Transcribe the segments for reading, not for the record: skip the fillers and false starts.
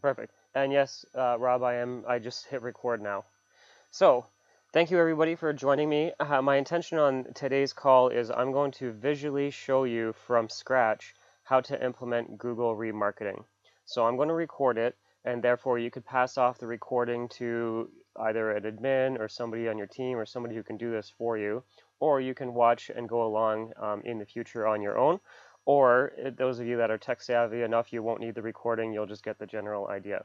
Perfect. And yes, Rob, I just hit record now. So, thank you everybody for joining me. My intention on today's call is I'm going to visually show you from scratch how to implement Google remarketing. So I'm going to record it, and therefore you could pass off the recording to either an admin or somebody on your team or somebody who can do this for you, or you can watch and go along in the future on your own. Or those of you that are tech savvy enough, you won't need the recording, you'll just get the general idea.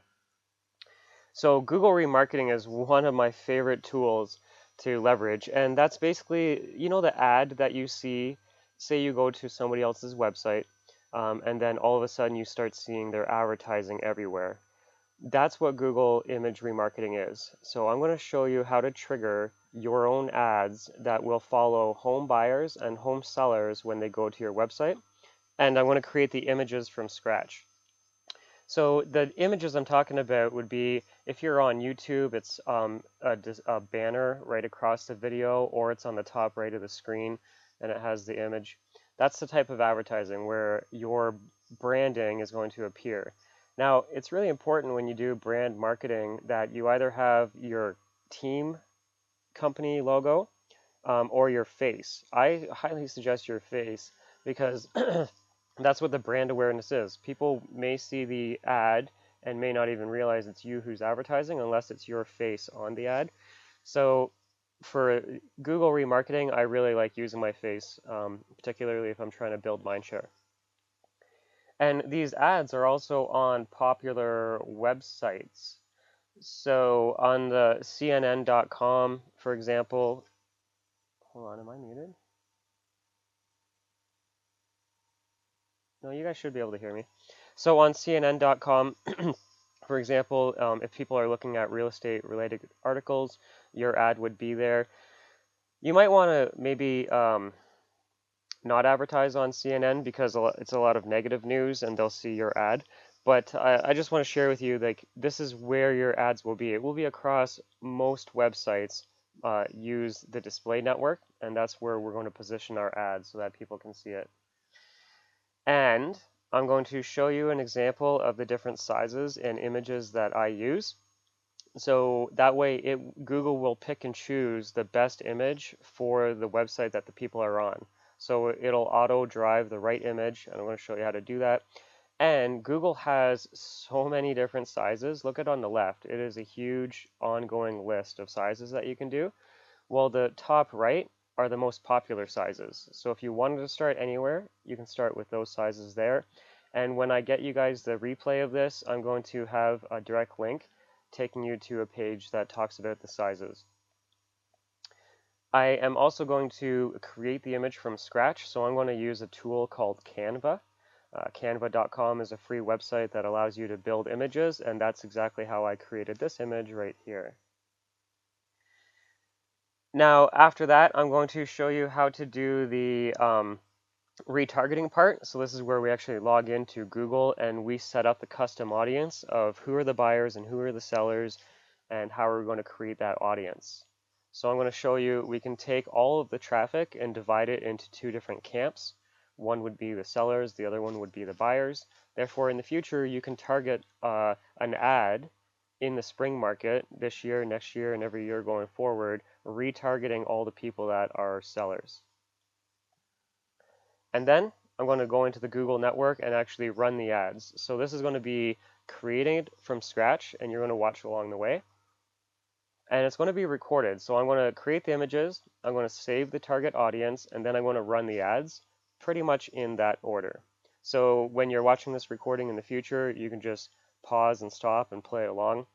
So Google remarketing is one of my favorite tools to leverage, and that's basically, the ad that you see, say you go to somebody else's website, and then all of a sudden you start seeing their advertising everywhere. That's what Google image remarketing is. So I'm going to show you how to trigger your own ads that will follow home buyers and home sellers when they go to your website, and I'm going to create the images from scratch. So the images I'm talking about would be if you're on YouTube, it's a banner right across the video, or it's on the top right of the screen and it has the image. That's the type of advertising where your branding is going to appear. Now, it's really important when you do brand marketing that you either have your team company logo or your face. I highly suggest your face because that's what the brand awareness is. People may see the ad and may not even realize it's you who's advertising unless it's your face on the ad. So for Google remarketing, I really like using my face, particularly if I'm trying to build mindshare. And these ads are also on popular websites. So on the CNN.com, for example, hold on, am I muted? No, you guys should be able to hear me. So on CNN.com, for example, if people are looking at real estate related articles, your ad would be there. You might want to maybe not advertise on CNN because it's a lot of negative news and they'll see your ad. But I just want to share with you, like, this is where your ads will be. It will be across most websites use the display network, and that's where we're going to position our ads so that people can see it. And I'm going to show you an example of the different sizes and images that I use. So that way Google will pick and choose the best image for the website that the people are on. So it'll auto drive the right image, and I'm going to show you how to do that. And Google has so many different sizes. Look at on the left. It is a huge ongoing list of sizes that you can do. Well, the top right are the most popular sizes. So if you wanted to start anywhere, you can start with those sizes there. And when I get you guys the replay of this, I'm going to have a direct link taking you to a page that talks about the sizes. I am also going to create the image from scratch, so I'm going to use a tool called Canva. Canva.com is a free website that allows you to build images, and that's exactly how I created this image right here. Now, after that, I'm going to show you how to do the retargeting part. So this is where we actually log into Google and we set up the custom audience of who are the buyers and who are the sellers and how we're going to create that audience. So I'm going to show you, we can take all of the traffic and divide it into two different camps. One would be the sellers, the other one would be the buyers. Therefore, in the future, you can target an ad in the spring market this year, next year, and every year going forward, retargeting all the people that are sellers. And then I'm going to go into the Google network and actually run the ads. So this is going to be created from scratch, and you're going to watch along the way. And it's going to be recorded. So I'm going to create the images, I'm going to save the target audience, and then I'm going to run the ads pretty much in that order. So when you're watching this recording in the future, you can just pause and stop and play along.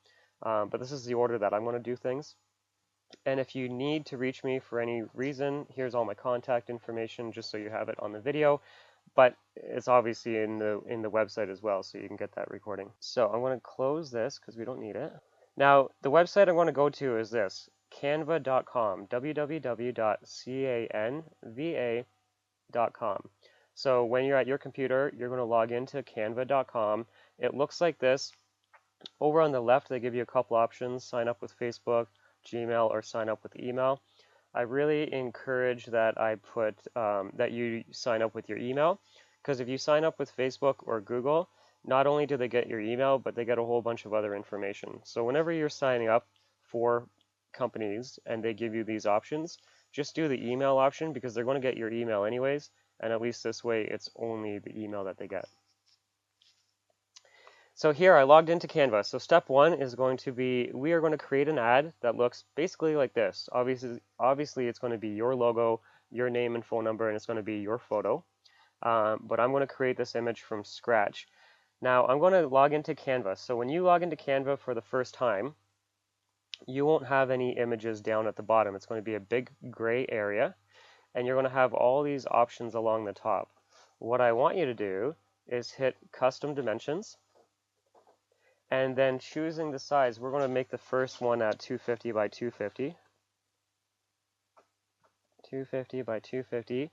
But this is the order that I'm going to do things. And if you need to reach me for any reason, here's all my contact information just so you have it on the video. But it's obviously in the website as well, so you can get that recording. So I'm going to close this because we don't need it. Now, the website I'm going to go to is this, canva.com, www.canva.com. So when you're at your computer, you're going to log into canva.com. It looks like this. Over on the left, they give you a couple options, sign up with Facebook, Gmail, or sign up with email. I really encourage that that you sign up with your email, because if you sign up with Facebook or Google, not only do they get your email, but they get a whole bunch of other information. So whenever you're signing up for companies and they give you these options, just do the email option because they're going to get your email anyways, and at least this way it's only the email that they get. So here I logged into Canva. So step one is going to be, we are going to create an ad that looks basically like this. Obviously it's going to be your logo, your name and phone number, and it's going to be your photo. But I'm going to create this image from scratch. Now I'm going to log into Canva. So when you log into Canva for the first time, you won't have any images down at the bottom. It's going to be a big gray area, and you're going to have all these options along the top. What I want you to do is hit custom dimensions, and then choosing the size, we're going to make the first one at 250 by 250. 250 by 250,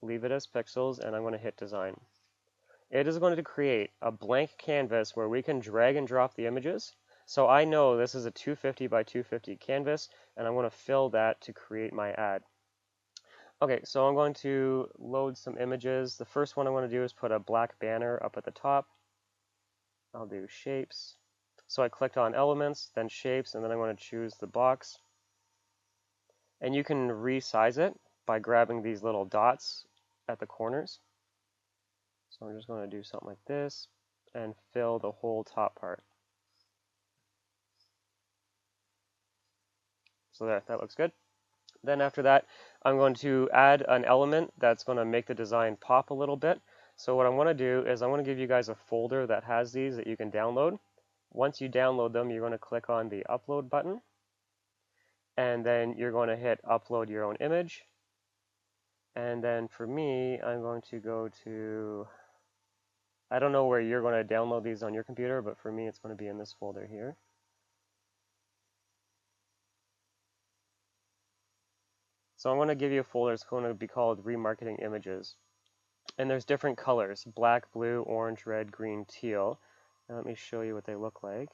leave it as pixels, and I'm going to hit design. It is going to create a blank canvas where we can drag and drop the images. So I know this is a 250 by 250 canvas, and I'm going to fill that to create my ad. Okay, so I'm going to load some images. The first one I want to do is put a black banner up at the top. I'll do shapes. So I clicked on elements, then shapes, and then I want to choose the box. And you can resize it by grabbing these little dots at the corners. So I'm just going to do something like this and fill the whole top part. So there, that looks good. Then after that, I'm going to add an element that's going to make the design pop a little bit. So what I want to do is I want to give you guys a folder that has these that you can download. Once you download them, you're going to click on the upload button, and then you're going to hit upload your own image. And then for me, I'm going to go to, I don't know where you're going to download these on your computer, but for me, it's going to be in this folder here. So I'm going to give you a folder. It's going to be called Remarketing Images. And there's different colors: black, blue, orange, red, green, teal. Now let me show you what they look like.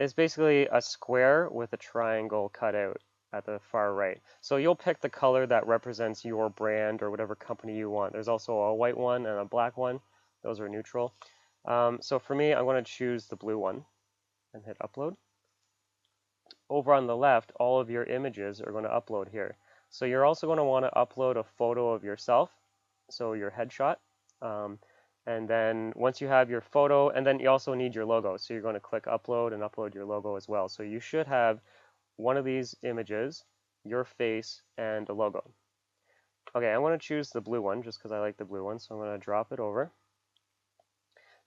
It's basically a square with a triangle cut out at the far right. So you'll pick the color that represents your brand or whatever company you want. There's also a white one and a black one. Those are neutral. So for me, I'm going to choose the blue one and hit upload. Over on the left, all of your images are going to upload here. So you're also going to want to upload a photo of yourself, so your headshot. And then once you have your photo, and then you also need your logo. So you're going to click upload and upload your logo as well. So you should have one of these images, your face, and a logo. Okay, I want to choose the blue one just because I like the blue one. So I'm going to drop it over.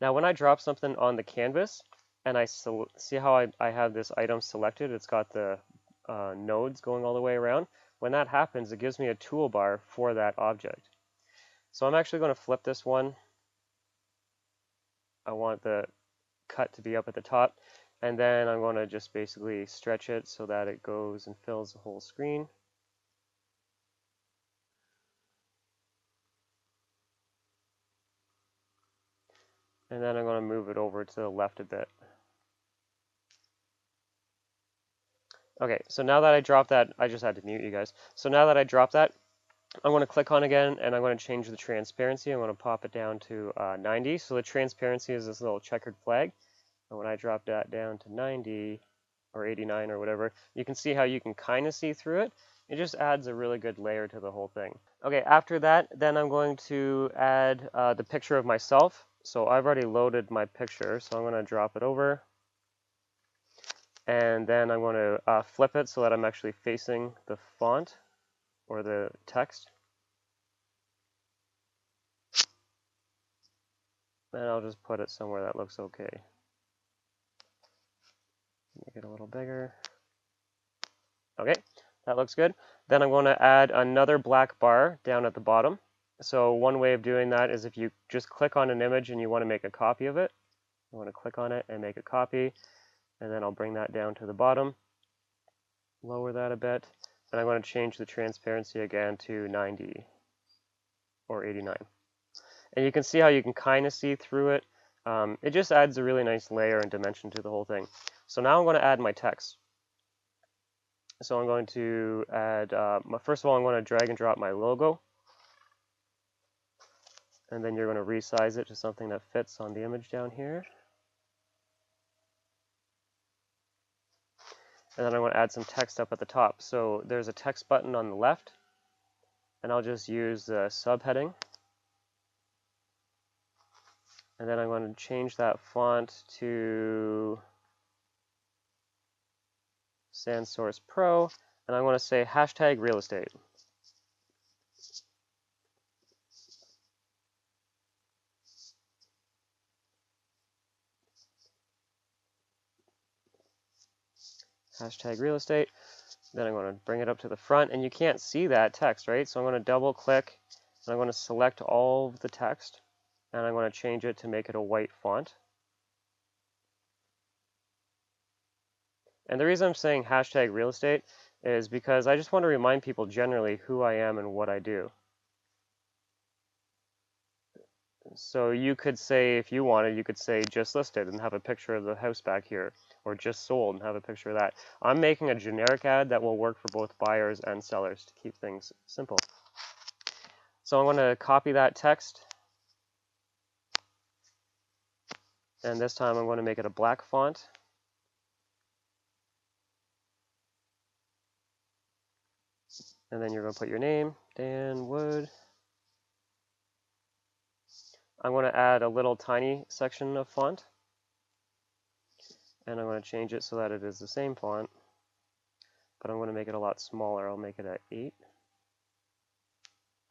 Now when I drop something on the canvas, and I see how I have this item selected, it's got the nodes going all the way around. When that happens, it gives me a toolbar for that object. So I'm actually going to flip this one. I want the cut to be up at the top, and then I'm going to just basically stretch it so that it goes and fills the whole screen. And then I'm going to move it over to the left a bit. Okay, so now that I dropped that, I just had to mute you guys. So now that I dropped that, I'm going to click on again, and I'm going to change the transparency. I'm going to pop it down to 90. So the transparency is this little checkered flag. And when I drop that down to 90 or 89 or whatever, you can see how you can kind of see through it. It just adds a really good layer to the whole thing. Okay, after that, then I'm going to add the picture of myself. So I've already loaded my picture, so I'm going to drop it over. And then I'm going to flip it so that I'm actually facing the font or the text. And I'll just put it somewhere that looks okay. Make it a little bigger. Okay, that looks good. Then I'm going to add another black bar down at the bottom. So one way of doing that is if you just click on an image and you want to make a copy of it, you want to click on it and make a copy, and then I'll bring that down to the bottom, lower that a bit, and I'm going to change the transparency again to 90 or 89. And you can see how you can kind of see through it. It just adds a really nice layer and dimension to the whole thing. So now I'm going to add my text. So I'm going to add, first of all, I'm going to drag and drop my logo. And then you're going to resize it to something that fits on the image down here. And then I'm going to add some text up at the top. So there's a text button on the left, and I'll just use the subheading. And then I'm going to change that font to Sans Source Pro, and I'm going to say hashtag real estate. Hashtag real estate. Then I'm going to bring it up to the front, and you can't see that text, right? So I'm going to double click, and I'm going to select all of the text, and I'm going to change it to make it a white font. And the reason I'm saying hashtag real estate is because I just want to remind people generally who I am and what I do. So you could say, if you wanted, you could say just listed and have a picture of the house back here, or just sold and have a picture of that. I'm making a generic ad that will work for both buyers and sellers to keep things simple. So I'm going to copy that text, and this time I'm going to make it a black font. And then you're going to put your name, Dan Wood. I'm going to add a little tiny section of font, and I'm going to change it so that it is the same font, but I'm going to make it a lot smaller. I'll make it at 8.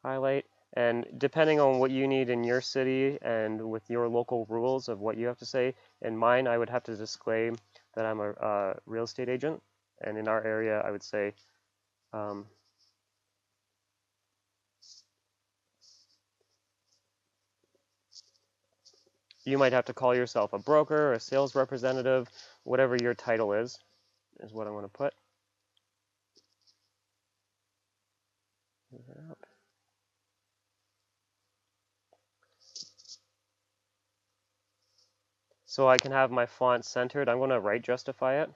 Highlight, and depending on what you need in your city and with your local rules of what you have to say, in mine I would have to disclaim that I'm a real estate agent, and in our area I would say you might have to call yourself a broker, a sales representative, whatever your title is what I'm going to put. So I can have my font centered. I'm going to right justify it,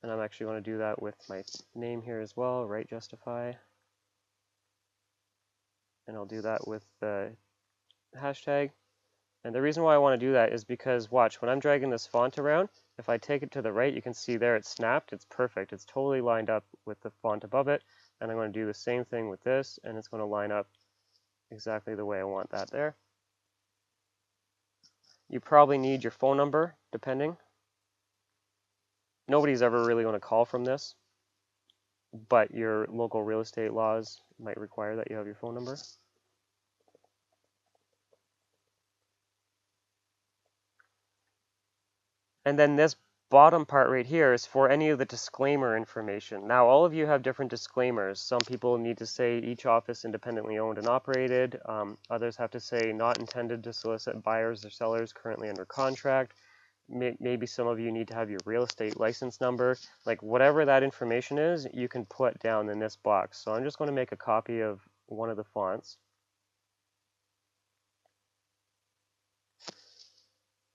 and I'm actually going to do that with my name here as well, right justify, and I'll do that with the hashtag. And the reason why I want to do that is because, watch, when I'm dragging this font around, if I take it to the right, you can see there it's snapped. It's perfect. It's totally lined up with the font above it. And I'm going to do the same thing with this, and it's going to line up exactly the way I want that there. You probably need your phone number, depending. Nobody's ever really going to call from this, but your local real estate laws might require that you have your phone number. And then this bottom part right here is for any of the disclaimer information. Now, all of you have different disclaimers. Some people need to say each office independently owned and operated. Others have to say not intended to solicit buyers or sellers currently under contract. Maybe some of you need to have your real estate license number. Like whatever that information is, you can put down in this box. So I'm just going to make a copy of one of the fonts.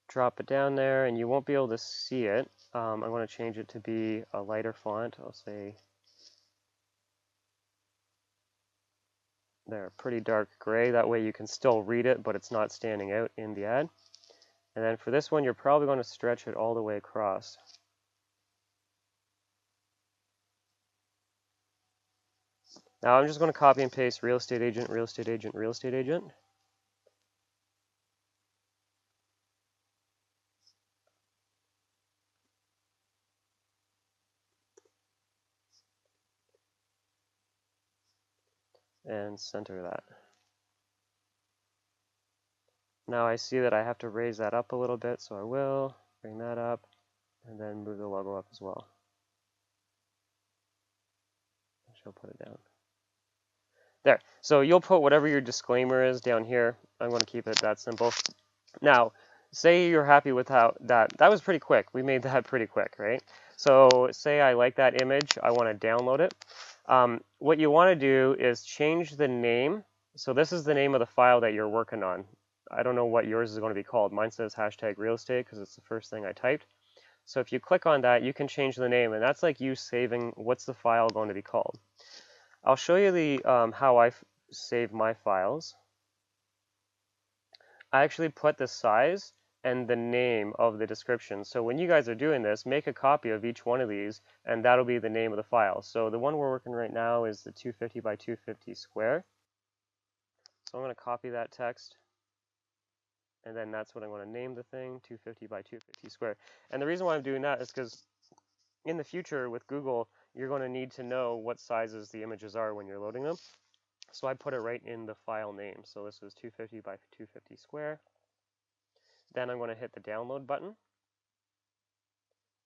Drop it down there, and you won't be able to see it. I'm going to change it to be a lighter font. I'll say there, pretty dark gray. That way you can still read it, but it's not standing out in the ad. And then for this one, you're probably going to stretch it all the way across. Now I'm just going to copy and paste real estate agent, real estate agent, real estate agent. And center that. Now I see that I have to raise that up a little bit, so I will bring that up and then move the logo up as well. I shall put it down. There. So you'll put whatever your disclaimer is down here. I'm going to keep it that simple. Now, say you're happy with how that was pretty quick. We made that pretty quick, right? So say I like that image, I want to download it. What you want to do is change the name. So this is the name of the file that you're working on. I don't know what yours is going to be called. Mine says hashtag real estate because it's the first thing I typed. So if you click on that, you can change the name, and that's like you saving what's the file going to be called. I'll show you the how I save my files. I actually put the size and the name of the description. So when you guys are doing this, make a copy of each one of these, and that'll be the name of the file. So the one we're working right now is the 250 by 250 square. So I'm going to copy that text, and then that's what I'm going to name the thing, 250 by 250 square. And the reason why I'm doing that is because in the future with Google, you're going to need to know what sizes the images are when you're loading them. So I put it right in the file name. So this is 250 by 250 square. Then I'm going to hit the download button.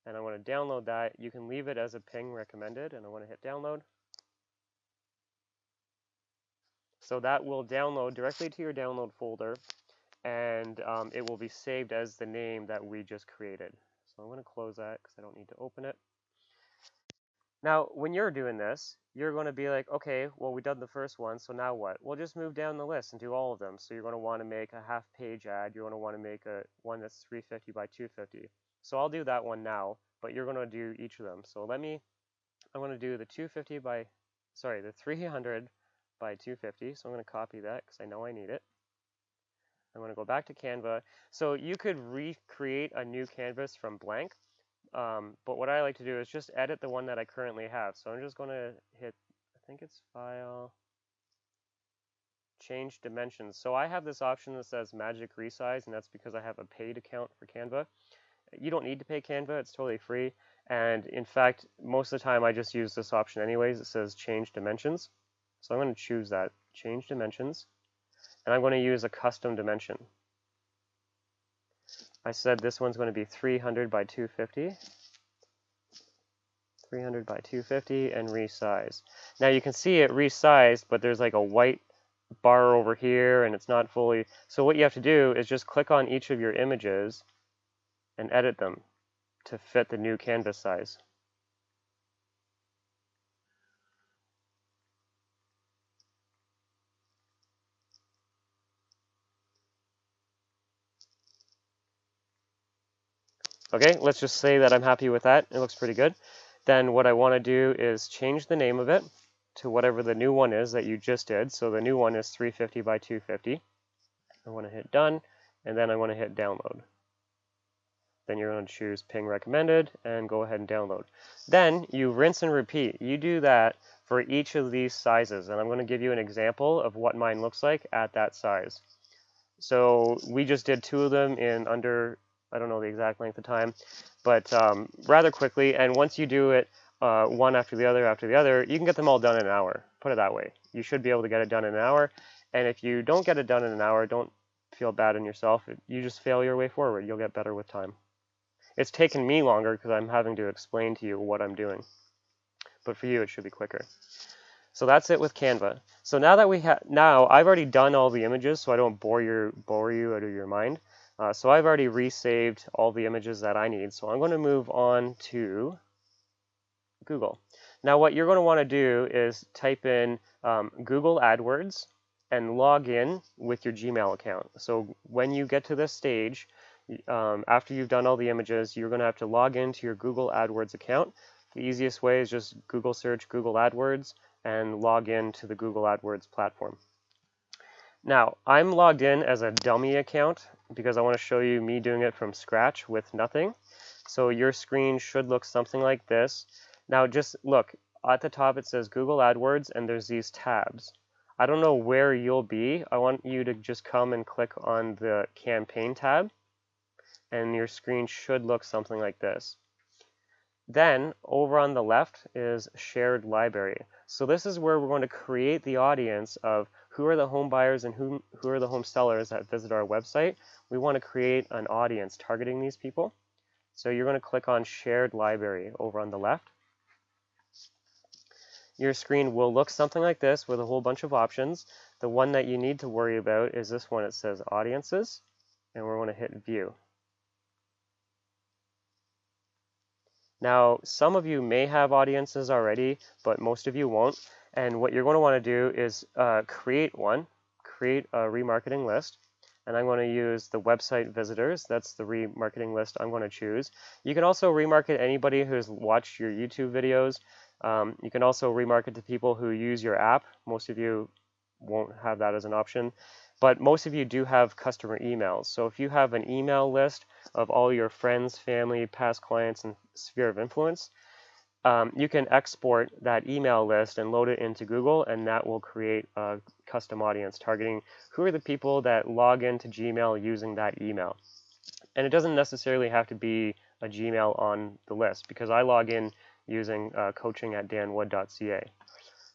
And I want to download that. You can leave it as a ping recommended, and I want to hit download. So that will download directly to your download folder, and it will be saved as the name that we just created. So I'm going to close that because I don't need to open it. Now, when you're doing this, you're going to be like, okay, well, we done the first one, so now what? We'll just move down the list and do all of them. So you're going to want to make a half-page ad. You're going to want to make one that's 350 by 250. So I'll do that one now, but you're going to do each of them. So I'm going to do the 300 by 250. So I'm going to copy that because I know I need it. I'm going to go back to Canva. So you could recreate a new canvas from blank. But what I like to do is just edit the one that I currently have. So I'm just going to hit, I think it's File, Change Dimensions. So I have this option that says Magic Resize, and that's because I have a paid account for Canva. You don't need to pay Canva, it's totally free. And in fact, most of the time I just use this option anyways. It says Change Dimensions. So I'm going to choose that, Change Dimensions, and I'm going to use a custom dimension. I said this one's going to be 300 by 250. 300 by 250 and resize. Now you can see it resized, but there's like a white bar over here and it's not fully. So what you have to do is just click on each of your images and edit them to fit the new canvas size. Okay, let's just say that I'm happy with that. It looks pretty good. Then what I want to do is change the name of it to whatever the new one is that you just did. So the new one is 350 by 250. I want to hit done, and then I want to hit download. Then you're going to choose ping recommended and go ahead and download. Then you rinse and repeat. You do that for each of these sizes, and I'm going to give you an example of what mine looks like at that size. So we just did 2 of them in under, I don't know the exact length of time, but rather quickly. And once you do it one after the other, you can get them all done in an hour. Put it that way. You should be able to get it done in an hour. And if you don't get it done in an hour, don't feel bad on yourself. You just fail your way forward. You'll get better with time. It's taken me longer because I'm having to explain to you what I'm doing. But for you, it should be quicker. So that's it with Canva. So now that now I've already done all the images, so I don't bore you out of your mind. So I've already resaved all the images that I need. So I'm going to move on to Google. Now what you're going to want to do is type in Google AdWords and log in with your Gmail account. So when you get to this stage, after you've done all the images, you're going to have to log into your Google AdWords account. The easiest way is just Google search Google AdWords and log in to the Google AdWords platform. Now, I'm logged in as a dummy account because I want to show you me doing it from scratch with nothing. So your screen should look something like this. Now just look, at the top it says Google AdWords and there's these tabs. I don't know where you'll be. I want you to just come and click on the campaign tab and your screen should look something like this. Then over on the left is shared library. So this is where we're going to create the audience of who are the home buyers and who are the home sellers that visit our website. We want to create an audience targeting these people. So you're going to click on shared library over on the left. Your screen will look something like this with a whole bunch of options. The one that you need to worry about is this one. It says audiences, and we're going to hit view. Now, some of you may have audiences already, but most of you won't. And what you're going to want to do is create a remarketing list. And I'm going to use the website visitors. That's the remarketing list I'm going to choose. You can also remarket anybody who's watched your YouTube videos. You can also remarket to people who use your app. Most of you won't have that as an option. but most of you do have customer emails. So if you have an email list of all your friends, family, past clients, and sphere of influence, you can export that email list and load it into Google, and that will create a custom audience targeting who are the people that log into Gmail using that email. And it doesn't necessarily have to be a Gmail on the list, because I log in using coaching@danwood.ca.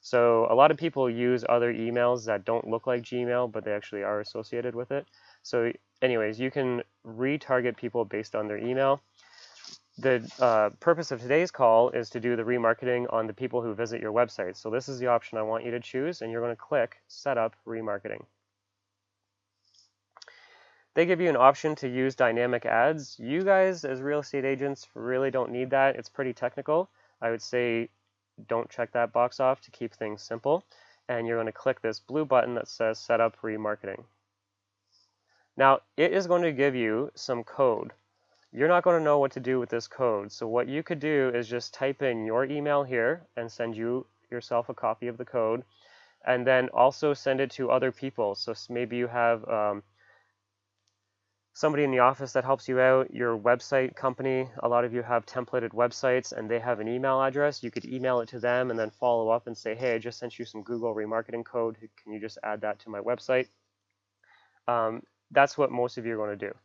So a lot of people use other emails that don't look like Gmail, but they actually are associated with it. So anyways, you can retarget people based on their email. The purpose of today's call is to do the remarketing on the people who visit your website. So this is the option I want you to choose, and you're going to click Set up Remarketing. They give you an option to use dynamic ads. You guys, as real estate agents, really don't need that. It's pretty technical. I would say don't check that box off to keep things simple. And you're going to click this blue button that says Set up Remarketing. Now, it is going to give you some code. You're not going to know what to do with this code. So what you could do is just type in your email here and send yourself a copy of the code, and then also send it to other people. So maybe you have somebody in the office that helps you out, your website company. A lot of you have templated websites and they have an email address. You could email it to them and then follow up and say, hey, I just sent you some Google remarketing code. Can you just add that to my website? That's what most of you are going to do.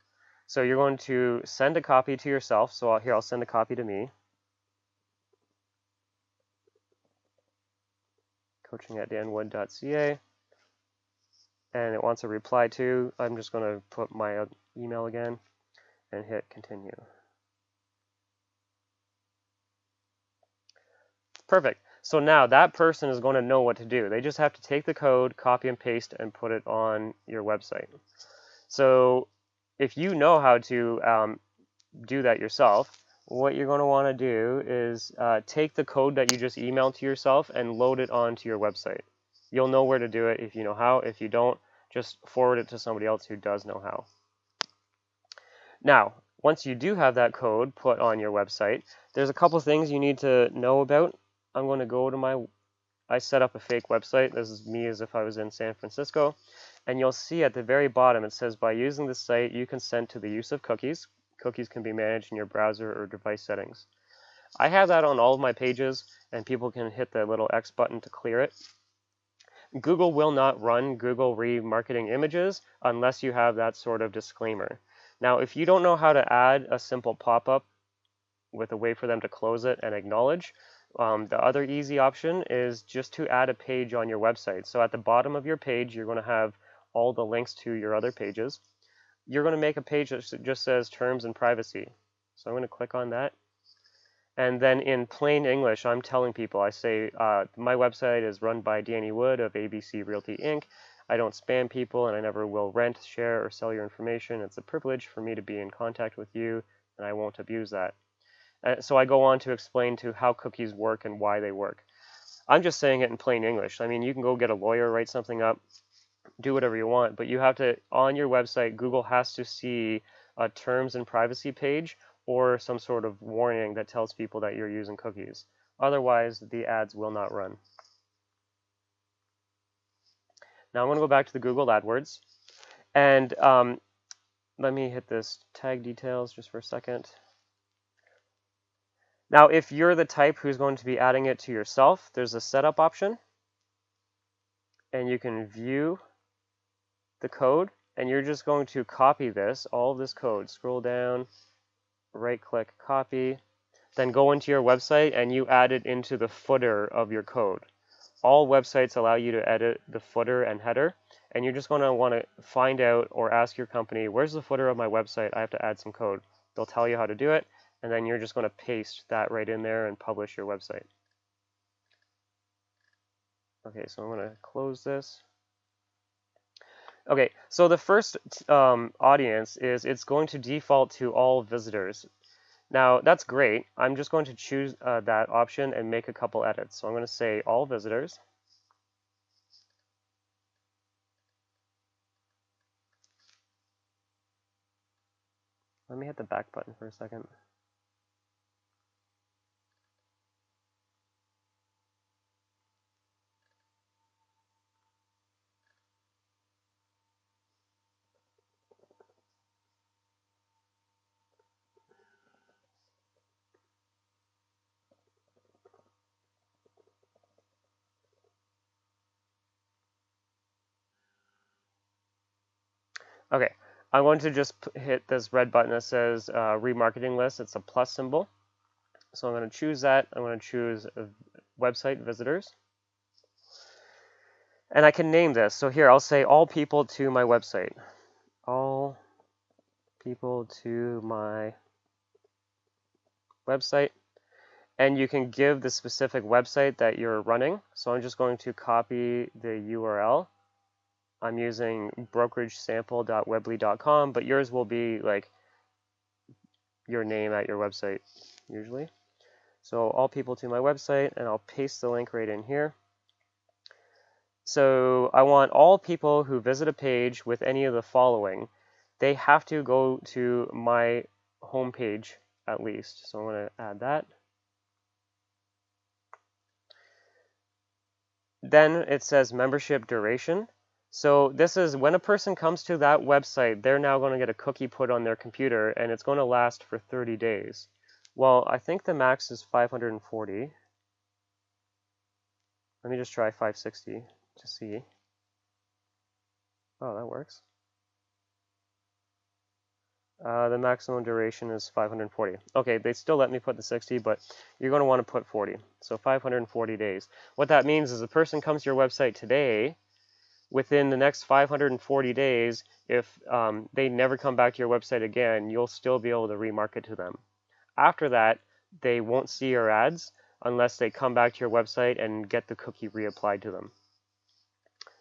So you're going to send a copy to yourself. So here, I'll send a copy to me. coaching@danwood.ca. And it wants a reply to. I'm just going to put my email again and hit continue. Perfect. So now that person is going to know what to do. They just have to take the code, copy and paste, and put it on your website. So if you know how to do that yourself, what you're going to want to do is take the code that you just emailed to yourself and load it onto your website. You'll know where to do it if you know how. If you don't, just forward it to somebody else who does know how. Now, once you do have that code put on your website, there's a couple things you need to know about. I'm going to go to I set up a fake website. This is me as if I was in San Francisco. And you'll see at the very bottom, it says, by using this site, you consent to the use of cookies. Cookies can be managed in your browser or device settings. I have that on all of my pages, and people can hit the little X button to clear it. Google will not run Google remarketing images unless you have that sort of disclaimer. Now, if you don't know how to add a simple pop-up with a way for them to close it and acknowledge, the other easy option is just to add a page on your website. So at the bottom of your page, you're going to have all the links to your other pages. You're going to make a page that just says terms and privacy. So I'm going to click on that. And then in plain English, I'm telling people, I say, my website is run by Danny Wood of ABC Realty Inc. I don't spam people, and I never will rent, share, or sell your information. It's a privilege for me to be in contact with you, and I won't abuse that. So I go on to explain to how cookies work and why they work. I'm just saying it in plain English. I mean, you can go get a lawyer, write something up, do whatever you want, but you have to, on your website, Google has to see a terms and privacy page or some sort of warning that tells people that you're using cookies. Otherwise, the ads will not run. Now I'm going to go back to the Google AdWords, and let me hit this tag details just for a second. Now, if you're the type who's going to be adding it to yourself, there's a setup option, and you can view the code, and you're just going to copy this, all of this code. Scroll down, right-click, copy, then go into your website, and you add it into the footer of your code. All websites allow you to edit the footer and header, and you're just going to want to find out or ask your company, where's the footer of my website? I have to add some code. They'll tell you how to do it, and then you're just going to paste that right in there and publish your website. Okay, so I'm going to close this. Okay, so the first audience is it's going to default to all visitors. Now, that's great. I'm just going to choose that option and make a couple edits. So I'm going to say all visitors. Let me hit the back button for a second. Okay, I'm going to just hit this red button that says remarketing list. It's a plus symbol. So I'm going to choose that. I'm going to choose website visitors. And I can name this. So here, I'll say all people to my website. All people to my website. And you can give the specific website that you're running. So I'm just going to copy the URL. I'm using brokeragesample.weebly.com, but yours will be like your name at your website usually. So all people to my website, and I'll paste the link right in here. So I want all people who visit a page with any of the following. They have to go to my homepage at least. So I'm going to add that. Then it says membership duration. So this is when a person comes to that website, they're now going to get a cookie put on their computer, and it's going to last for 30 days. Well, I think the max is 540. Let me just try 560 to see. Oh, that works. The maximum duration is 540. Okay, they still let me put the 60, but you're going to want to put 40. So 540 days. What that means is a person comes to your website today, within the next 540 days, if they never come back to your website again, you'll still be able to remarket to them. After that, they won't see your ads unless they come back to your website and get the cookie reapplied to them.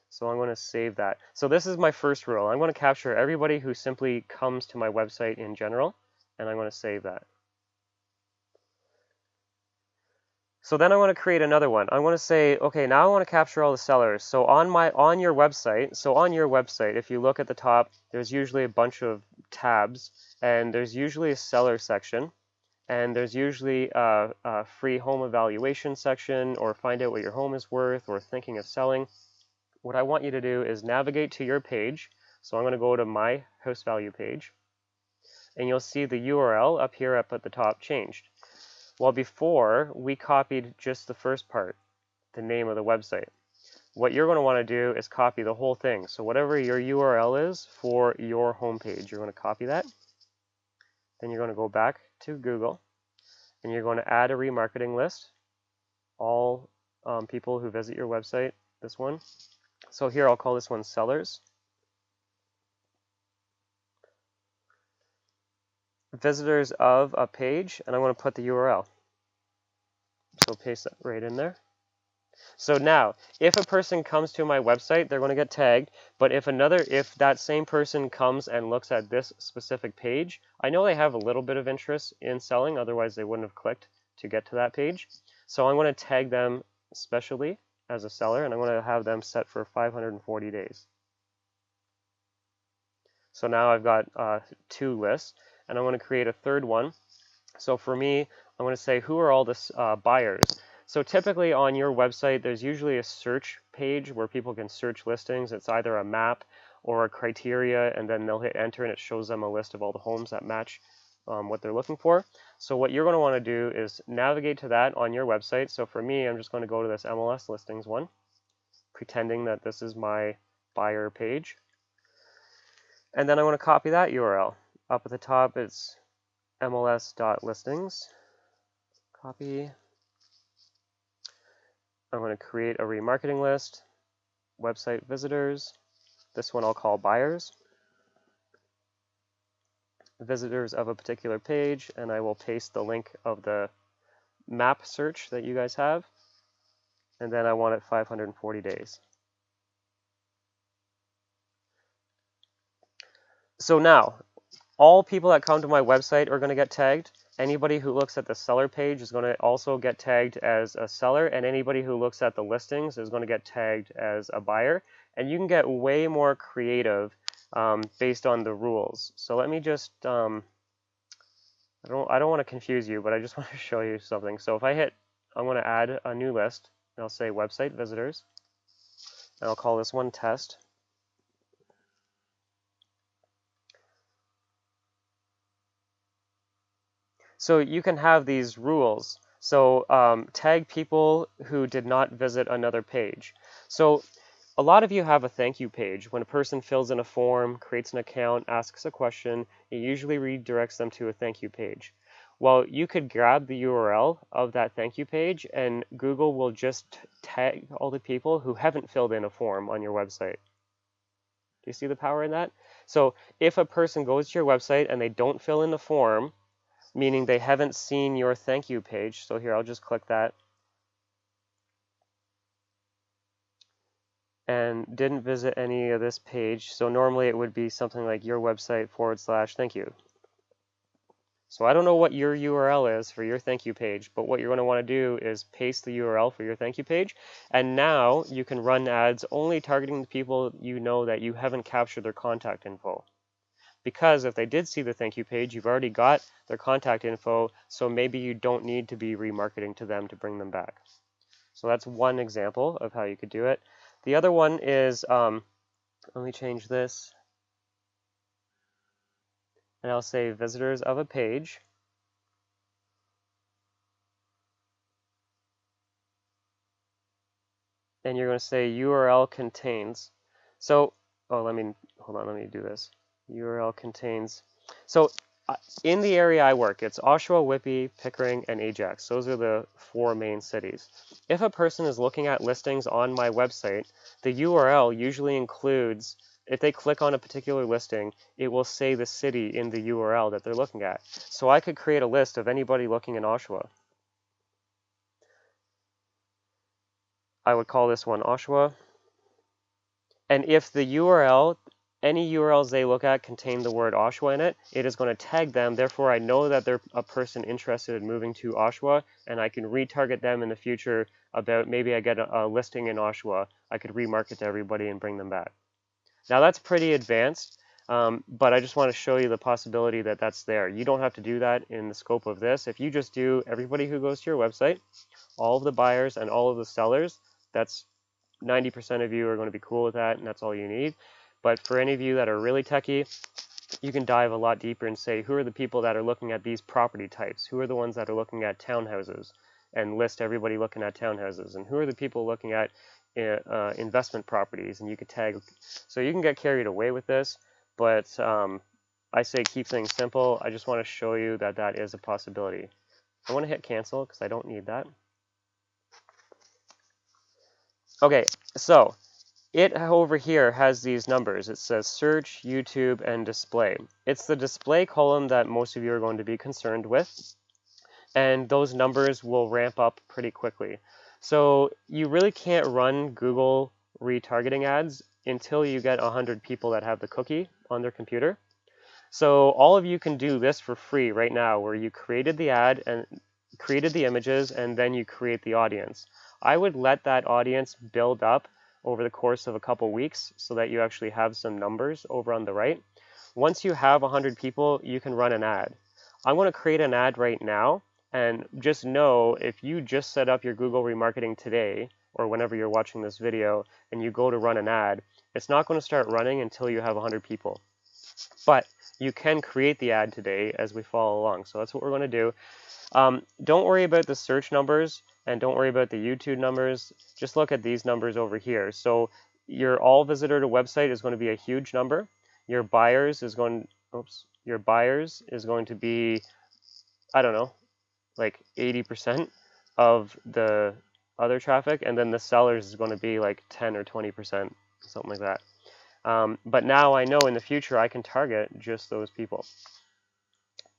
So I'm going to save that. So this is my first rule. I'm going to capture everybody who simply comes to my website in general, and I'm going to save that. So then I want to create another one. I want to say, okay, now I want to capture all the sellers. So on your website, if you look at the top, there's usually a bunch of tabs, and there's usually a seller section, and there's usually a free home evaluation section, or find out what your home is worth, or thinking of selling. What I want you to do is navigate to your page. So I'm going to go to my house value page, and you'll see the URL up here up at the top changed. Well, before we copied just the first part, the name of the website. What you're going to want to do is copy the whole thing. So whatever your URL is for your homepage, you're going to copy that. Then you're going to go back to Google, and you're going to add a remarketing list. All people who visit your website, this one. So here I'll call this one sellers. Visitors of a page, and I'm going to put the URL. So paste that right in there. So now, if a person comes to my website, they're going to get tagged, but if that same person comes and looks at this specific page, I know they have a little bit of interest in selling, otherwise they wouldn't have clicked to get to that page. So I'm going to tag them specially as a seller, and I'm going to have them set for 540 days. So now I've got 2 lists, and I'm going to create a third one. So for me, I'm going to say, who are all the buyers? So typically on your website, there's usually a search page where people can search listings. It's either a map or a criteria, and then they'll hit enter, and it shows them a list of all the homes that match what they're looking for. So what you're going to want to do is navigate to that on your website. So for me, I'm just going to go to this MLS listings one, pretending that this is my buyer page. And then I want to copy that URL. Up at the top, it's mls.listings. Copy. I'm going to create a remarketing list, website visitors. This one I'll call buyers. Visitors of a particular page, and I will paste the link of the map search that you guys have. And then I want it 540 days. So now, all people that come to my website are going to get tagged. Anybody who looks at the seller page is going to also get tagged as a seller, and anybody who looks at the listings is going to get tagged as a buyer. And you can get way more creative based on the rules. So let me just, I don't want to confuse you, but I just want to show you something. So if I'm going to add a new list, and I'll say website visitors, and I'll call this one test. So you can have these rules. So tag people who did not visit another page. So A lot of you have a thank you page. When a person fills in a form, creates an account, asks a question, it usually redirects them to a thank you page. Well, you could grab the URL of that thank you page and Google will just tag all the people who haven't filled in a form on your website. Do you see the power in that? So if a person goes to your website and they don't fill in the form, meaning they haven't seen your thank you page, so here I'll just click that, and didn't visit any of this page, so normally it would be something like your website / thank you. So I don't know what your URL is for your thank you page, but what you're going to want to do is paste the URL for your thank you page, and now you can run ads only targeting the people you know that you haven't captured their contact info. Because if they did see the thank you page, you've already got their contact info, so maybe you don't need to be remarketing to them to bring them back. So that's one example of how you could do it. The other one is, let me change this, and I'll say visitors of a page. And you're going to say URL contains. So, hold on, let me do this. URL contains. So, in the area I work, it's Oshawa, Whitby, Pickering, and Ajax. Those are the 4 main cities. If a person is looking at listings on my website, the URL usually includes, if they click on a particular listing, it will say the city in the URL that they're looking at. So I could create a list of anybody looking in Oshawa. I would call this one Oshawa. And if the URL, any URLs they look at contain the word Oshawa in it, it is going to tag them. Therefore, I know that they're a person interested in moving to Oshawa, and I can retarget them in the future about maybe I get a listing in Oshawa. I could remarket to everybody and bring them back. Now, that's pretty advanced, but I just want to show you the possibility that that's there. You don't have to do that in the scope of this. If you just do everybody who goes to your website, all of the buyers and all of the sellers, that's 90% of you are going to be cool with that, and that's all you need. But for any of you that are really techie, you can dive a lot deeper and say, who are the people that are looking at these property types? Who are the ones that are looking at townhouses? And list everybody looking at townhouses. And who are the people looking at investment properties? And you could tag. So you can get carried away with this, but I say keep things simple. I just want to show you that that is a possibility. I want to hit cancel because I don't need that. Okay, so it over here has these numbers. It says search, YouTube, and display. It's the display column that most of you are going to be concerned with, and those numbers will ramp up pretty quickly. So you really can't run Google retargeting ads until you get 100 people that have the cookie on their computer. So all of you can do this for free right now, where you created the ad and created the images, and then you create the audience. I would let that audience build up over the course of a couple weeks so that you actually have some numbers over on the right. Once you have 100 people, you can run an ad. I'm going to create an ad right now, and just know if you just set up your Google remarketing today, or whenever you're watching this video, and you go to run an ad, it's not going to start running until you have 100 people. But you can create the ad today as we follow along. So that's what we're going to do. Don't worry about the search numbers and don't worry about the YouTube numbers. Just look at these numbers over here. So your all visitor to website is going to be a huge number. Your buyers is going, your buyers is going to be, I don't know, like 80% of the other traffic, and then the sellers is going to be like 10 or 20%, something like that. But now I know in the future I can target just those people.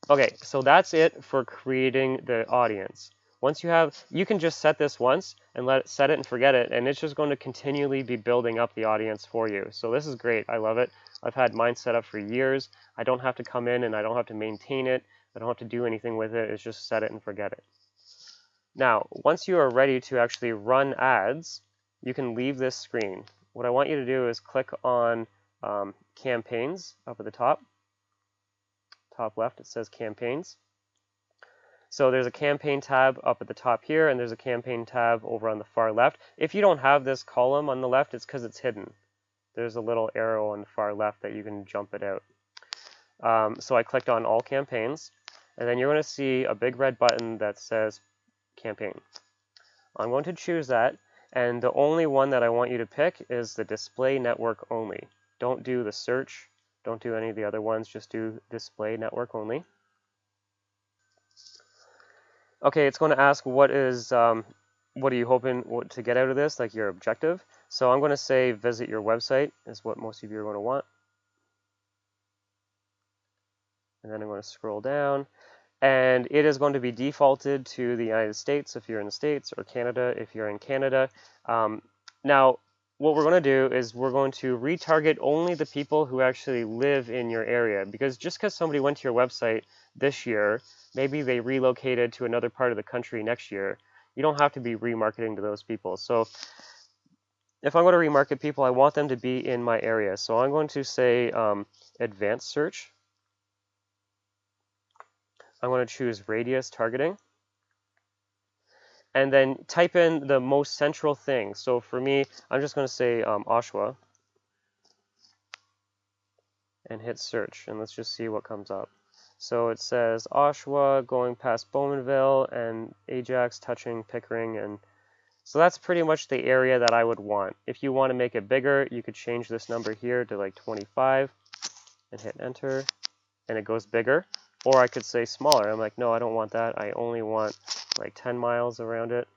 Okay, so that's it for creating the audience. Once you have, you can just set this once and set it and forget it, and it's just going to continually be building up the audience for you. So this is great. I love it. I've had mine set up for years. I don't have to come in and I don't have to maintain it. I don't have to do anything with it. It's just set it and forget it. Now, once you are ready to actually run ads, you can leave this screen. What I want you to do is click on campaigns up at the top left. It says campaigns. So there's a campaign tab up at the top here, and there's a campaign tab over on the far left. If you don't have this column on the left, it's because it's hidden. There's a little arrow on the far left that you can jump it out. So I clicked on all campaigns, and then you're going to see a big red button that says campaign. I'm going to choose that, And the only one that I want you to pick is the display network only. Don't do the search. Don't do any of the other ones. Just do display network only. Okay, it's going to ask what are you hoping to get out of this, like your objective. So I'm going to say visit your website is what most of you are going to want. And then I'm going to scroll down. And it is going to be defaulted to the United States if you're in the States, or Canada if you're in Canada. Now, what we're going to do is we're going to retarget only the people who actually live in your area, because just because somebody went to your website this year, maybe they relocated to another part of the country next year, you don't have to be remarketing to those people. So if I'm going to remarket people, I want them to be in my area. So I'm going to say advanced search. I'm going to choose radius targeting. And then type in the most central thing. So for me, I'm just going to say Oshawa and hit search. And let's just see what comes up. So it says Oshawa going past Bowmanville and Ajax touching Pickering. And so that's pretty much the area that I would want. If you want to make it bigger, you could change this number here to like 25 and hit enter. And it goes bigger. Or I could say smaller. I'm like, no, I don't want that. I only want like 10 miles around it.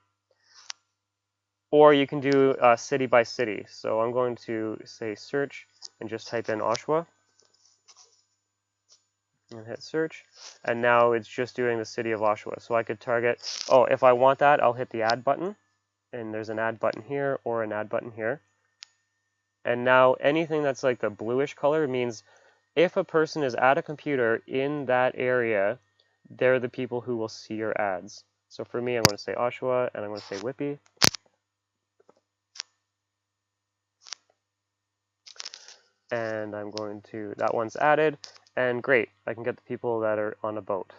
Or you can do city by city. So I'm going to say search and just type in Oshawa and hit search. And now it's just doing the city of Oshawa. So I could target, oh, if I want that, I'll hit the add button. And there's an add button here or an add button here. And now anything that's like the bluish color means if a person is at a computer in that area, they're the people who will see your ads. So for me, I'm going to say Oshawa and I'm going to say Whippy. And I'm going to, that one's added, and great, I can get the people that are on a boat.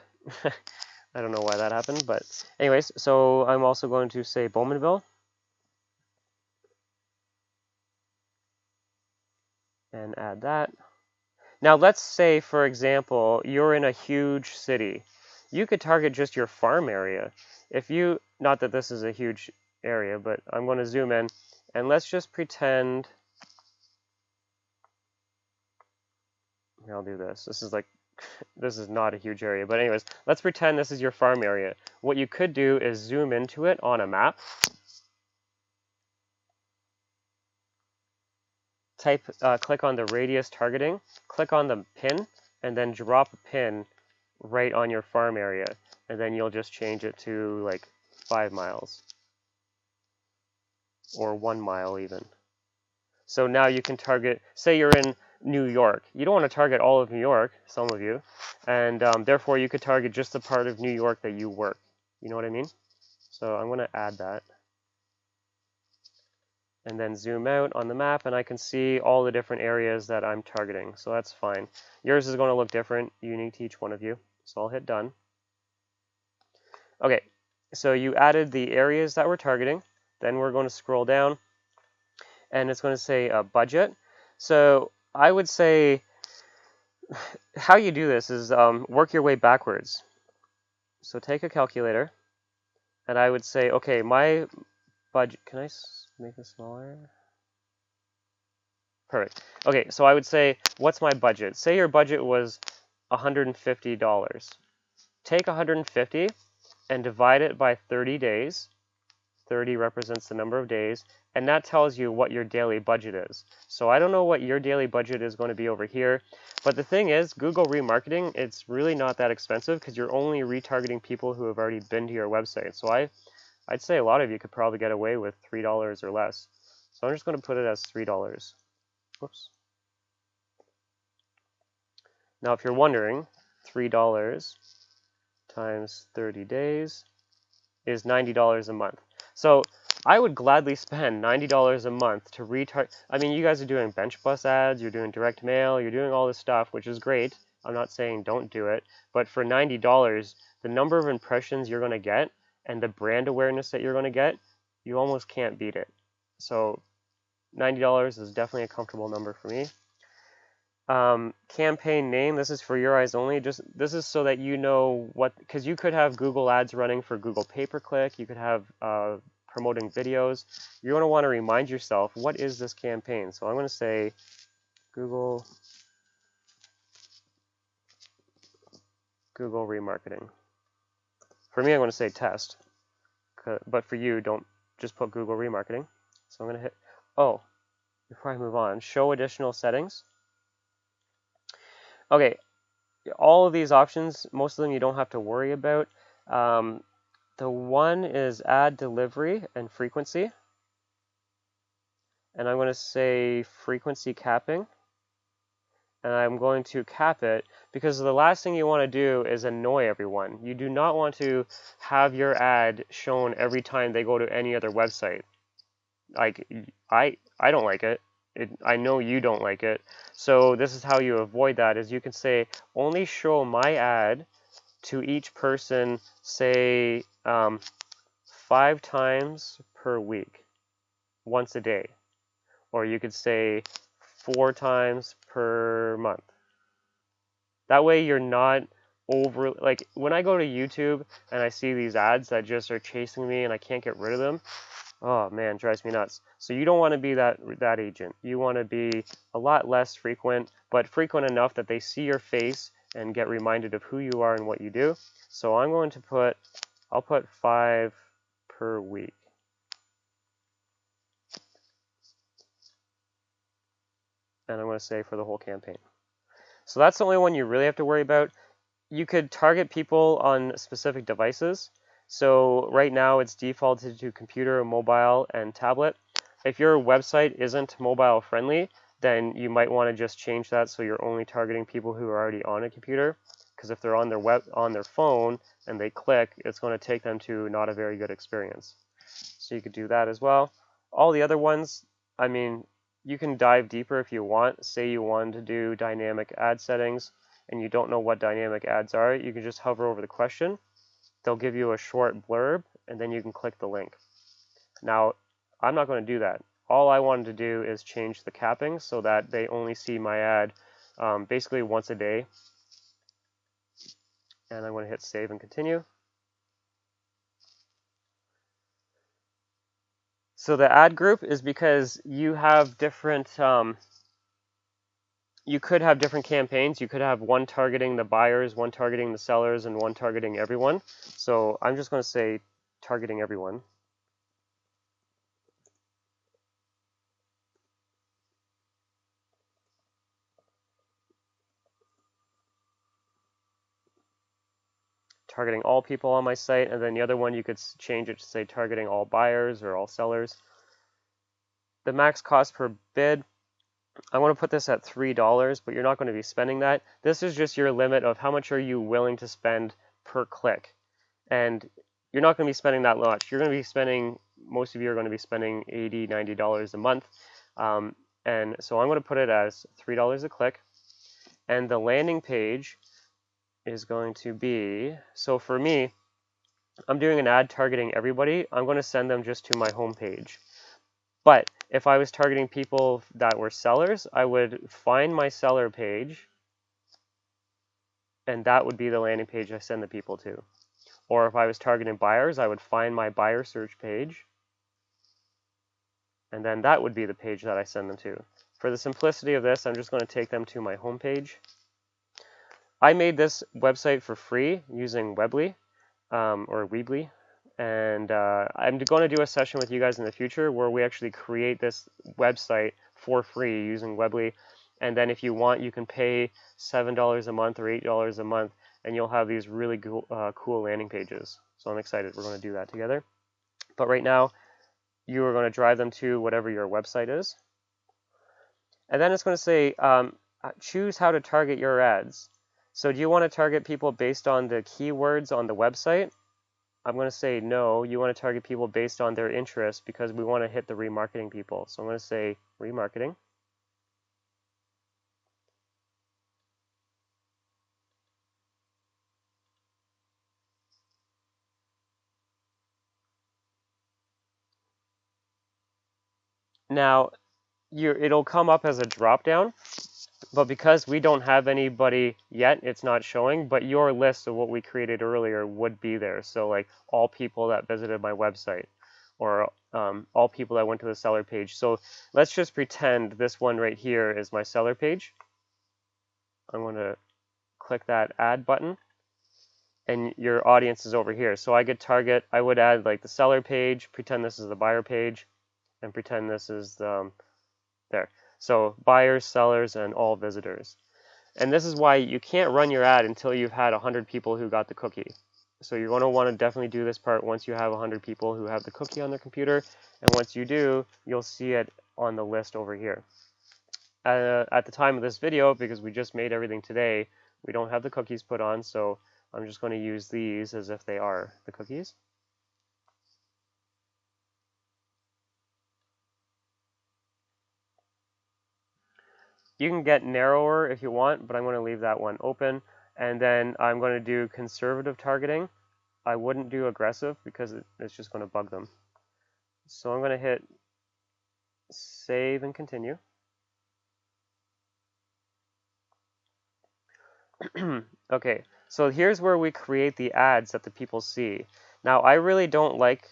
I don't know why that happened, but anyways, so I'm also going to say Bowmanville. And add that. Now let's say, for example, you're in a huge city. You could target just your farm area. If you, not that this is a huge area, but I'm going to zoom in, and let's just pretend, here, I'll do this. This is like, this is not a huge area, but anyways, let's pretend this is your farm area. What you could do is zoom into it on a map. Click on the radius targeting, click on the pin, and then drop a pin right on your farm area. And then you'll just change it to like 5 miles or 1 mile even. So now you can target, say you're in New York. You don't want to target all of New York, some of you, and therefore you could target just the part of New York that you work. You know what I mean? So I'm going to add that. And then zoom out on the map, and I can see all the different areas that I'm targeting. So that's fine. Yours is going to look different, unique to each one of you. So I'll hit done. Okay, so you added the areas that we're targeting. Then we're going to scroll down, and it's going to say budget. So I would say how you do this is work your way backwards. So take a calculator, and I would say, okay, my budget, can I make this smaller? Perfect. Okay, so I would say, what's my budget? Say your budget was $150. Take 150 and divide it by 30 days. 30 represents the number of days, and that tells you what your daily budget is. So I don't know what your daily budget is going to be over here, but the thing is, Google Remarketing, it's really not that expensive because you're only retargeting people who have already been to your website. So I'd say a lot of you could probably get away with $3 or less. So I'm just going to put it as $3. Whoops. Now, if you're wondering, $3 times 30 days is $90 a month. So I would gladly spend $90 a month to retarget. I mean, you guys are doing bench bus ads, you're doing direct mail, you're doing all this stuff, which is great. I'm not saying don't do it, but for $90, the number of impressions you're going to get and the brand awareness that you're going to get, you almost can't beat it. So $90 is definitely a comfortable number for me. Campaign name, this is for your eyes only. This is so that you know what, because you could have Google ads running for Google pay-per-click, you could have promoting videos, you're going to want to remind yourself, what is this campaign? So I'm going to say Google remarketing. For me, I'm going to say test, but for you, don't just put Google remarketing. So I'm going to hit, oh, before I move on, show additional settings. Okay, all of these options, most of them you don't have to worry about. The one is add delivery and frequency. And I'm going to say frequency capping. And I'm going to cap it because the last thing you want to do is annoy everyone. You do not want to have your ad shown every time they go to any other website. Like, I don't like it. I know you don't like it. So this is how you avoid that, is you can say only show my ad to each person, say 5 times per week, once a day. Or you could say 4 times per month. That way you're not over, like when I go to YouTube and I see these ads that just are chasing me and I can't get rid of them, oh man, drives me nuts. So you don't want to be that agent. You want to be a lot less frequent, but frequent enough that they see your face and get reminded of who you are and what you do. So I'm going to put, I'll put 5 per week. And I'm going to say for the whole campaign. So that's the only one you really have to worry about. You could target people on specific devices. So right now it's defaulted to computer, mobile, and tablet. If your website isn't mobile friendly, then you might want to just change that so you're only targeting people who are already on a computer. Because if they're on their phone and they click, it's going to take them to not a very good experience. So you could do that as well. All the other ones, I mean, you can dive deeper if you want. Say you want to do dynamic ad settings and you don't know what dynamic ads are, you can just hover over the question. They'll give you a short blurb and then you can click the link. Now, I'm not going to do that. All I wanted to do is change the capping so that they only see my ad basically once a day. And I'm going to hit save and continue. So the ad group is because you have different, you could have different campaigns. You could have one targeting the buyers, one targeting the sellers, and one targeting everyone. So I'm just going to say targeting everyone. Targeting all people on my site, and then the other one you could change it to say targeting all buyers or all sellers. The max cost per bid, I want to put this at $3, but you're not going to be spending that. This is just your limit of how much are you willing to spend per click. And you're not going to be spending that much. You're going to be spending, most of you are going to be spending $80, $90 a month. And so I'm going to put it as $3 a click. And the landing page is going to be, so for me, I'm doing an ad targeting everybody. I'm going to send them just to my home page. But if I was targeting people that were sellers, I would find my seller page, and that would be the landing page I send the people to. Or if I was targeting buyers, I would find my buyer search page, and then that would be the page that I send them to. For the simplicity of this, I'm just going to take them to my home page. I made this website for free using Weebly, or Weebly, and I'm going to do a session with you guys in the future where we actually create this website for free using Weebly, and then if you want, you can pay $7 a month or $8 a month, and you'll have these really cool landing pages. So I'm excited. We're going to do that together. But right now, you are going to drive them to whatever your website is. And then it's going to say, choose how to target your ads. So do you want to target people based on the keywords on the website? I'm going to say no. You want to target people based on their interests because we want to hit the remarketing people. So I'm going to say remarketing. Now, it'll come up as a drop-down, but because we don't have anybody yet, it's not showing, but your list of what we created earlier would be there. So like all people that visited my website, or all people that went to the seller page. So let's just pretend this one right here is my seller page. I'm going to click that add button, and your audience is over here. So I could target, I would add like the seller page, pretend this is the buyer page, and pretend this is there. So buyers, sellers, and all visitors. And this is why you can't run your ad until you've had 100 people who got the cookie. So you're going to want to definitely do this part once you have 100 people who have the cookie on their computer. And once you do, you'll see it on the list over here. At the time of this video, because we just made everything today, we don't have the cookies put on, so I'm just going to use these as if they are the cookies. You can get narrower if you want, but I'm going to leave that one open. And then I'm going to do conservative targeting. I wouldn't do aggressive because it's just going to bug them. So I'm going to hit save and continue. Okay, so here's where we create the ads that the people see. Now, I really don't like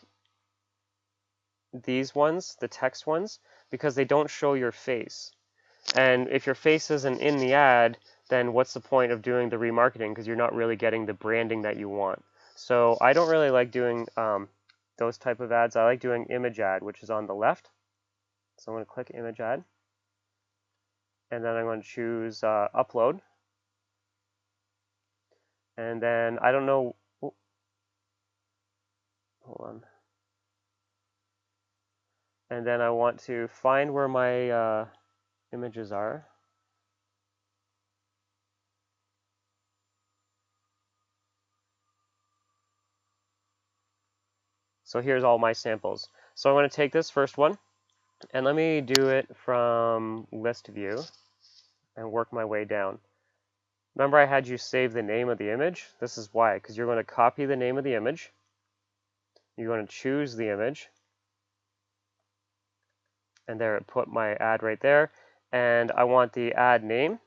these ones, the text ones, because they don't show your face. And if your face isn't in the ad, then what's the point of doing the remarketing, because you're not really getting the branding that you want. So I don't really like doing those type of ads. I like doing image ad, which is on the left. So I'm going to click image ad. And then I'm going to choose upload. And then I don't know, oh, hold on. And then I want to find where my images are. So here's all my samples. So I'm going to take this first one, and let me do it from list view and work my way down. Remember I had you save the name of the image? This is why, because you're going to copy the name of the image. You're going to choose the image. And there, it put my ad right there. And I want the ad name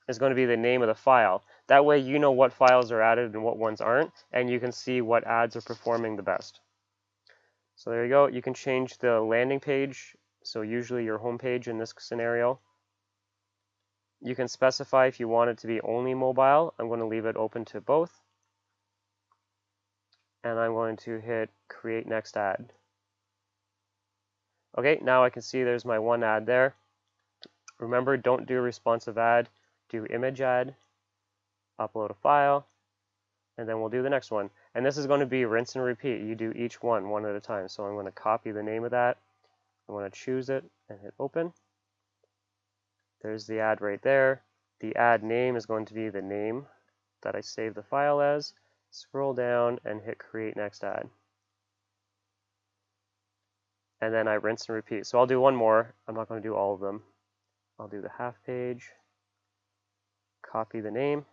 is going to be the name of the file. That way you know what files are added and what ones aren't, and you can see what ads are performing the best. So there you go. You can change the landing page, so usually your home page in this scenario. You can specify if you want it to be only mobile. I'm going to leave it open to both. And I'm going to hit create next ad. Okay, now I can see there's my one ad there. Remember, don't do responsive ad, do image ad, upload a file, and then we'll do the next one. And this is going to be rinse and repeat. You do each one at a time. So I'm going to copy the name of that. I'm going to choose it and hit open. There's the ad right there. The ad name is going to be the name that I saved the file as. Scroll down and hit create next ad. And then I rinse and repeat. So I'll do one more. I'm not going to do all of them. I'll do the half page, copy the name,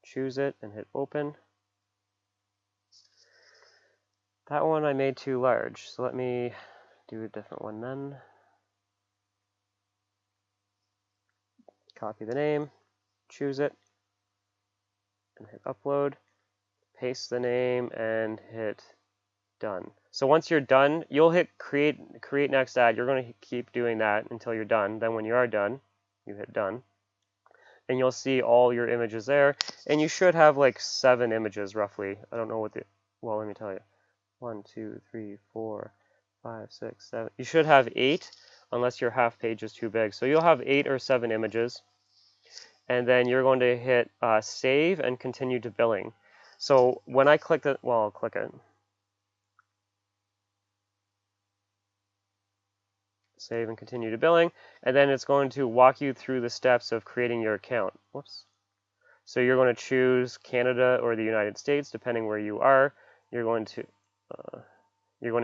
choose it, and hit open. That one I made too large, so let me do a different one then. Copy the name, choose it, and hit upload. Paste the name and hit done. So once you're done, you'll hit create next ad. You're going to keep doing that until you're done. Then when you are done, you hit done. And you'll see all your images there. And you should have like 7 images roughly. I don't know what well, let me tell you. 1, 2, 3, 4, 5, 6, 7. You should have 8 unless your half page is too big. So you'll have 8 or 7 images. And then you're going to hit save and continue to billing. So when I click it, well, I'll click it. Save and continue to billing. And then it's going to walk you through the steps of creating your account. Whoops. So you're going to choose Canada or the United States, depending where you are. You're going to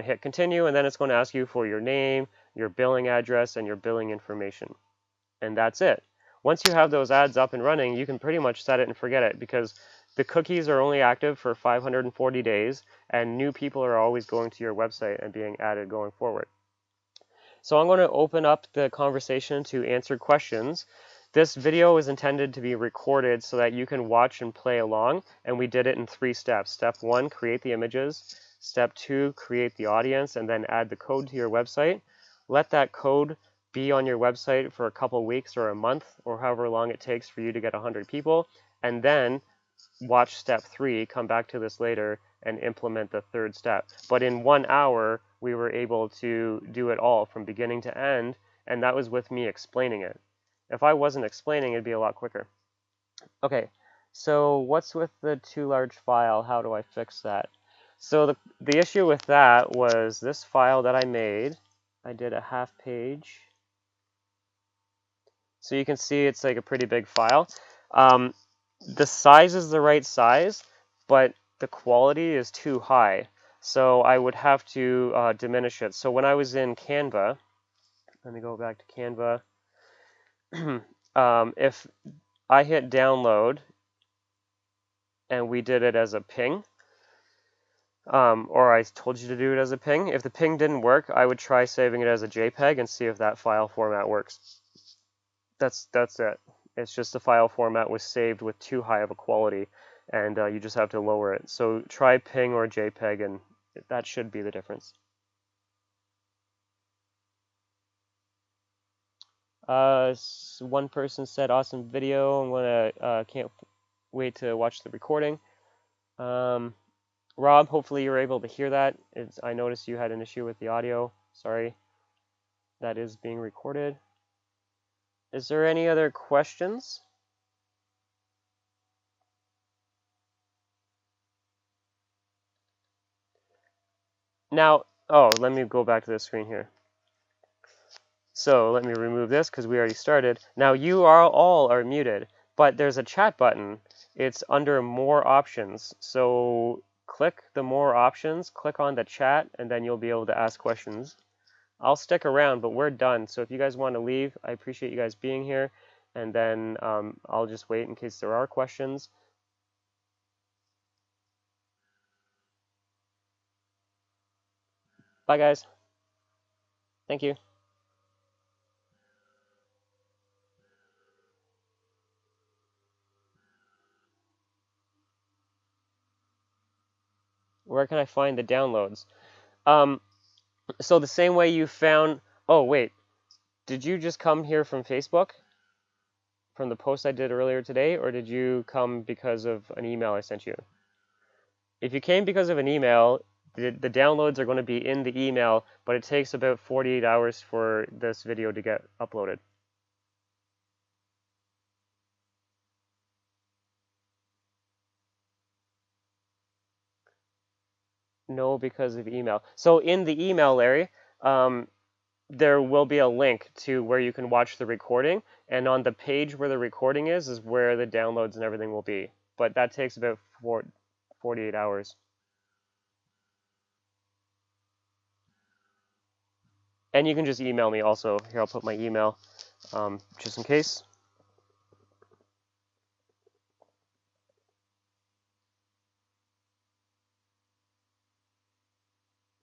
hit continue, and then it's going to ask you for your name, your billing address, and your billing information. And that's it. Once you have those ads up and running, you can pretty much set it and forget it, because the cookies are only active for 540 days, and new people are always going to your website and being added going forward. So I'm going to open up the conversation to answer questions. This video is intended to be recorded so that you can watch and play along, and we did it in 3 steps. Step 1, create the images. Step 2, create the audience and then add the code to your website. Let that code be on your website for a couple weeks or a month or however long it takes for you to get 100 people. And then watch step 3, come back to this later, and implement the third step. But in 1 hour, we were able to do it all from beginning to end, and that was with me explaining it. If I wasn't explaining, it'd be a lot quicker. Okay, so what's with the too large file? How do I fix that? So the issue with that was this file that I made. I did a half page. So you can see it's like a pretty big file. The size is the right size, but the quality is too high. So I would have to diminish it. So when I was in Canva, let me go back to Canva. If I hit download and we did it as a ping, or I told you to do it as a ping, if the ping didn't work, I would try saving it as a JPEG and see if that file format works. That's it. It's just the file format was saved with too high of a quality, and you just have to lower it. So try ping or JPEG, and that should be the difference. One person said, "Awesome video. I'm gonna can't wait to watch the recording." Rob, hopefully you're able to hear that. I noticed you had an issue with the audio. Sorry. That is being recorded. Is there any other questions? Now, oh, let me go back to the screen here. So let me remove this because we already started. Now you all are muted, but there's a chat button. It's under more options. So click the more options, click on the chat, and then you'll be able to ask questions. I'll stick around, but we're done. So if you guys want to leave, I appreciate you guys being here. And then I'll just wait in case there are questions. Bye, guys. Thank you. Where can I find the downloads? So the same way you found... Oh, wait. Did you just come here from Facebook? From the post I did earlier today? Or did you come because of an email I sent you? If you came because of an email, the downloads are going to be in the email, but it takes about 48 hours for this video to get uploaded. No, because of email. So in the email, Larry, there will be a link to where you can watch the recording, and on the page where the recording is where the downloads and everything will be. But that takes about 48 hours. And you can just email me also. Here, I'll put my email, just in case.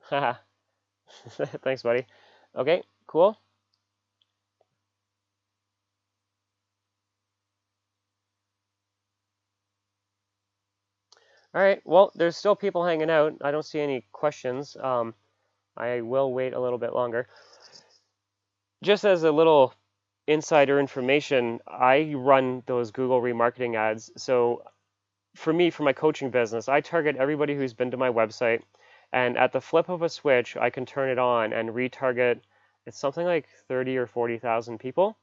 Haha. Thanks, buddy. Okay, cool. All right, well, there's still people hanging out. I don't see any questions. I will wait a little bit longer. Just as a little insider information, I run those Google remarketing ads. So for me, for my coaching business, I target everybody who's been to my website, and at the flip of a switch, I can turn it on and retarget. It's something like 30 or 40,000 people.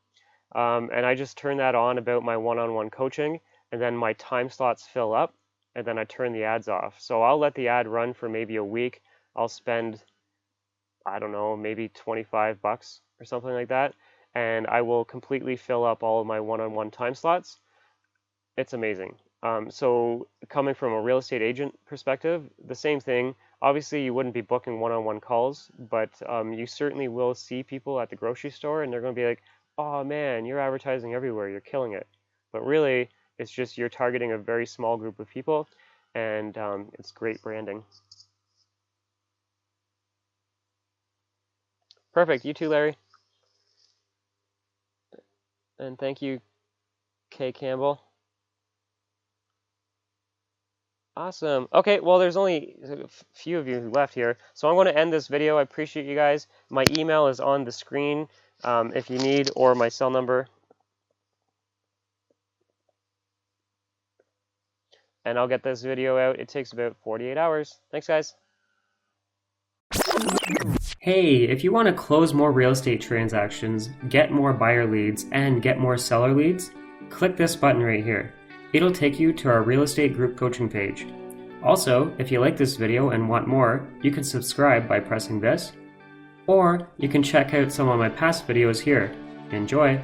And I just turn that on about my one-on-one coaching, and then my time slots fill up, and then I turn the ads off. So I'll let the ad run for maybe a week. I'll spend, I don't know, maybe 25 bucks or something like that, and I will completely fill up all of my one-on-one time slots. It's amazing. So coming from a real estate agent perspective, the same thing. Obviously, you wouldn't be booking one-on-one calls, but you certainly will see people at the grocery store, and they're going to be like, "Oh man, you're advertising everywhere. You're killing it." But really, it's just you're targeting a very small group of people, and it's great branding. Perfect. You too, Larry. And thank you, Kay Campbell. Awesome. Okay, well, there's only a few of you left here, so I'm going to end this video. I appreciate you guys. My email is on the screen if you need, or my cell number. And I'll get this video out. It takes about 48 hours. Thanks, guys. Hey, if you want to close more real estate transactions, get more buyer leads, and get more seller leads, click this button right here. It'll take you to our real estate group coaching page. Also, if you like this video and want more, you can subscribe by pressing this, or you can check out some of my past videos here. Enjoy!